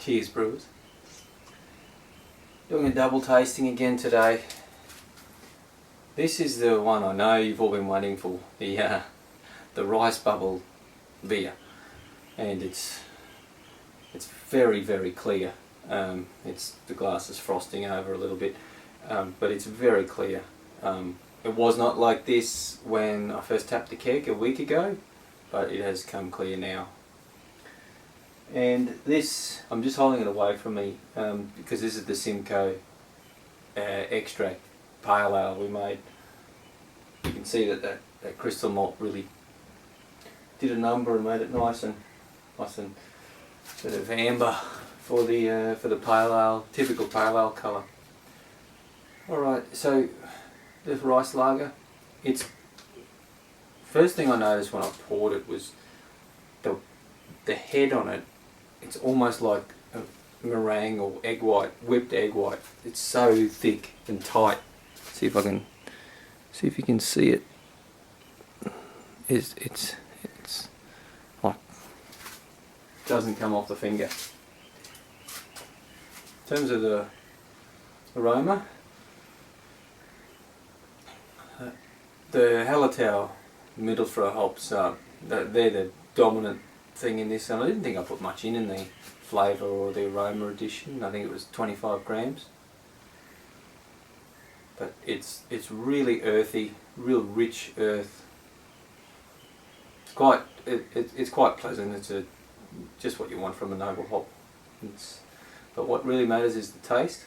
Cheers, brewers. Doing a double tasting again today. This is the one I know you've all been waiting for, the rice bubble beer, and it's very, very clear. The glass is frosting over a little bit, but it's very clear. It was not like this when I first tapped the keg a week ago, but it has come clear now. And this, I'm just holding it away from me because this is the Simcoe extract pale ale we made. You can see that crystal malt really did a number and made it nice and sort of amber for the pale ale, typical pale ale colour. Alright, so the rice lager, it's first thing I noticed when I poured it was the head on it. It's almost like a meringue or egg white, whipped egg white. It's so thick and tight. See if you can see it. It's like doesn't come off the finger. In terms of the aroma, the Hallertau middle throw hops, they're the dominant thing in this, and I didn't think I put much in the flavour or the aroma addition. I think it was 25 grams, but it's really earthy, real rich earth. It's quite pleasant. It's just what you want from a noble hop. But what really matters is the taste.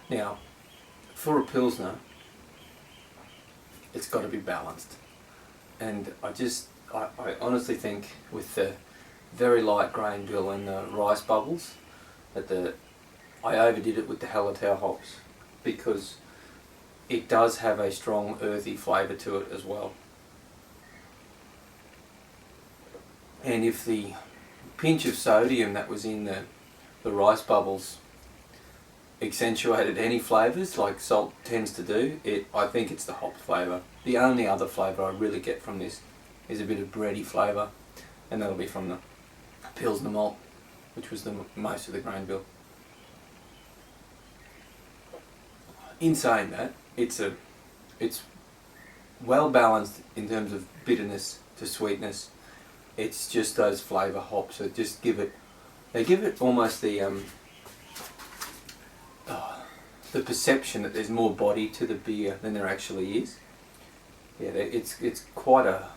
Now, for a Pilsner, it's got to be balanced, and I honestly think with the very light grain bill and the rice bubbles, I overdid it with the Hallertau hops, because it does have a strong earthy flavour to it as well. And if the pinch of sodium that was in the rice bubbles accentuated any flavours like salt tends to do, I think it's the hop flavour. The only other flavour I really get from this is a bit of bready flavour, and that'll be from the Pilsner malt, which was most of the grain bill. In saying that, it's well balanced in terms of bitterness to sweetness. It's just those flavour hops that just give it almost the perception that there's more body to the beer than there actually is. Yeah, it's quite a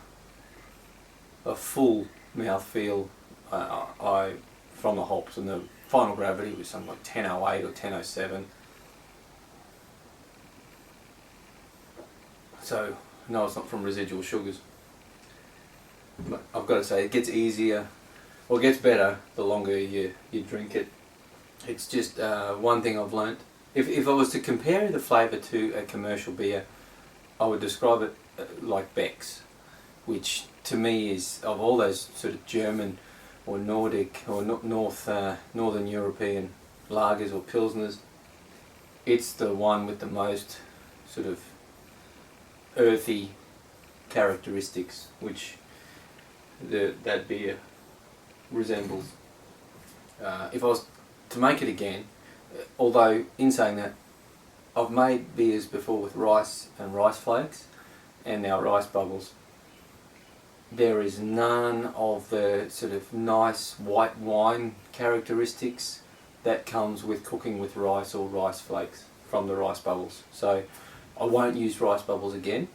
full mouthfeel from the hops, and the final gravity was something like 1008 or 1007. So no, it's not from residual sugars. But I've got to say, it gets easier, or gets better, the longer you drink it. It's just one thing I've learnt. If I was to compare the flavour to a commercial beer, I would describe it like Beck's, which to me is, of all those sort of German or Nordic or Northern European lagers or pilsners, it's the one with the most sort of earthy characteristics, which that beer resembles. If I was to make it again, although in saying that, I've made beers before with rice and rice flakes and now rice bubbles, there is none of the sort of nice white wine characteristics that comes with cooking with rice or rice flakes from the rice bubbles. So I won't use rice bubbles again,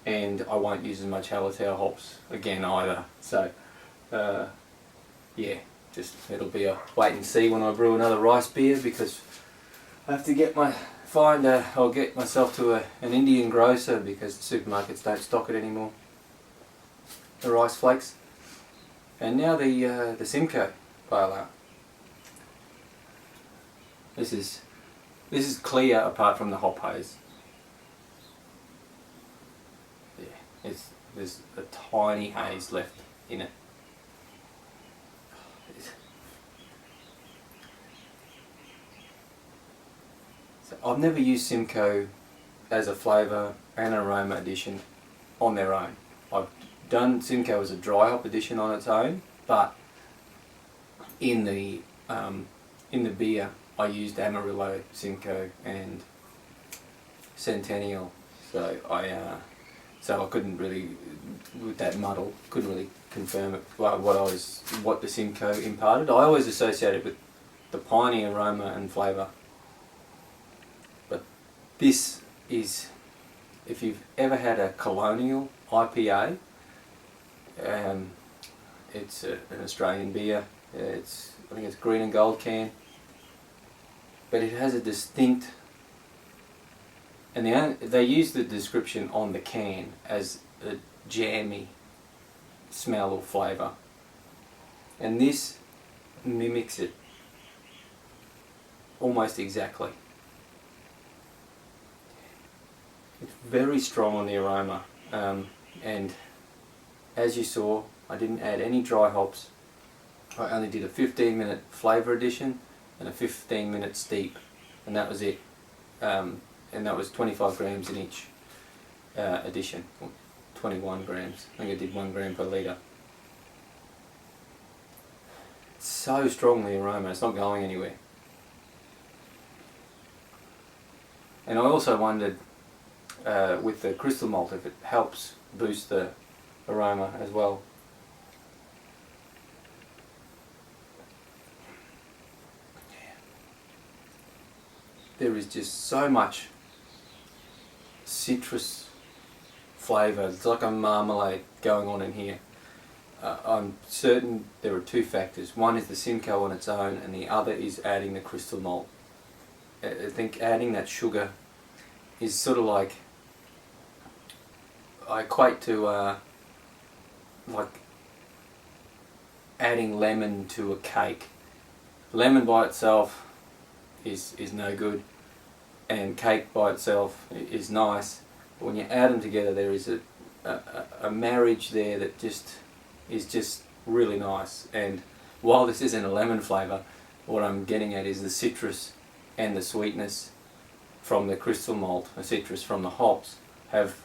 and I won't use as much Hallertau hops again either. So yeah, just it'll be a wait and see when I brew another rice beer, because I have to get I'll get myself to an Indian grocer, because supermarkets don't stock it anymore, the rice flakes. And now the Simcoe pale ale. This is clear apart from the hop haze. Yeah, there's a tiny haze left in it. I've never used Simcoe as a flavour and aroma addition on their own. I've done Simcoe as a dry hop addition on its own, but in the beer I used Amarillo, Simcoe and Centennial, so I couldn't really, with that muddle, couldn't really confirm it, what the Simcoe imparted. I always associated with the piney aroma and flavour, but this is, if you've ever had a Colonial IPA, it's an Australian beer. I think it's green and gold can, but it has a distinct, and they use the description on the can as a jammy smell or flavour, and this mimics it almost exactly. It's very strong on the aroma, and as you saw, I didn't add any dry hops. I only did a 15-minute flavour addition and a 15-minute steep, and that was it. And that was 25 grams in each addition, or 21 grams. I think I did 1 gram per litre. It's so strong, the aroma, it's not going anywhere. And I also wondered with the crystal malt if it helps boost the aroma as well. There is just so much citrus flavour. It's like a marmalade going on in here. I'm certain there are two factors. One is the Simcoe on its own, and the other is adding the crystal malt. I think adding that sugar is sort of like, I equate to like adding lemon to a cake. Lemon by itself is no good, and cake by itself is nice. But when you add them together, there is a marriage there that is just really nice. And while this isn't a lemon flavour, what I'm getting at is the citrus and the sweetness from the crystal malt, the citrus from the hops, have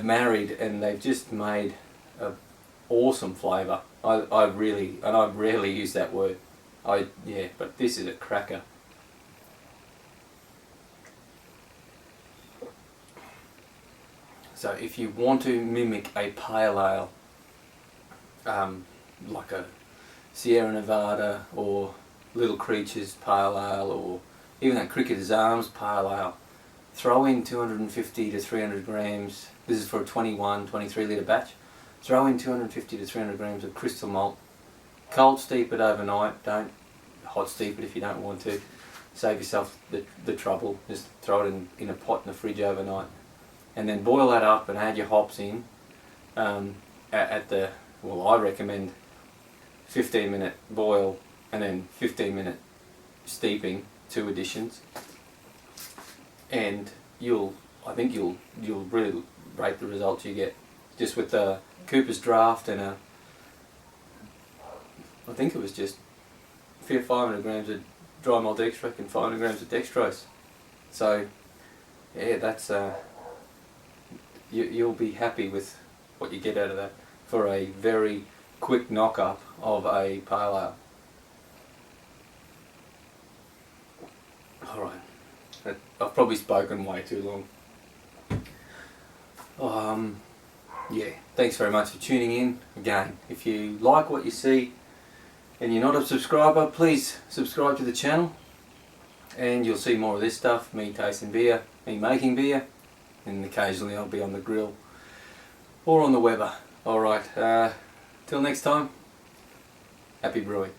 married, and they've just made an awesome flavour. I rarely use that word. But this is a cracker. So if you want to mimic a pale ale, like a Sierra Nevada or Little Creatures pale ale, or even that Cricketer's Arms pale ale, throw in 250 to 300 grams, this is for a 23 litre batch, throw in 250 to 300 grams of crystal malt, cold steep it overnight, don't hot steep it if you don't want to, save yourself the trouble, just throw it in a pot in the fridge overnight, and then boil that up and add your hops in I recommend 15-minute boil and then 15-minute steeping, 2 additions, and I think you'll really rate the results you get just with the Cooper's Draft and I think it was just 500 grams of dry malt extract and 500 grams of dextrose. So yeah, that's you'll be happy with what you get out of that for a very quick knock-up of a pale ale. Alright, I've probably spoken way too long. Yeah, thanks very much for tuning in. Again, if you like what you see and you're not a subscriber, please subscribe to the channel, and you'll see more of this stuff, me tasting beer, me making beer, and occasionally I'll be on the grill or on the Weber. Alright, till next time, happy brewing.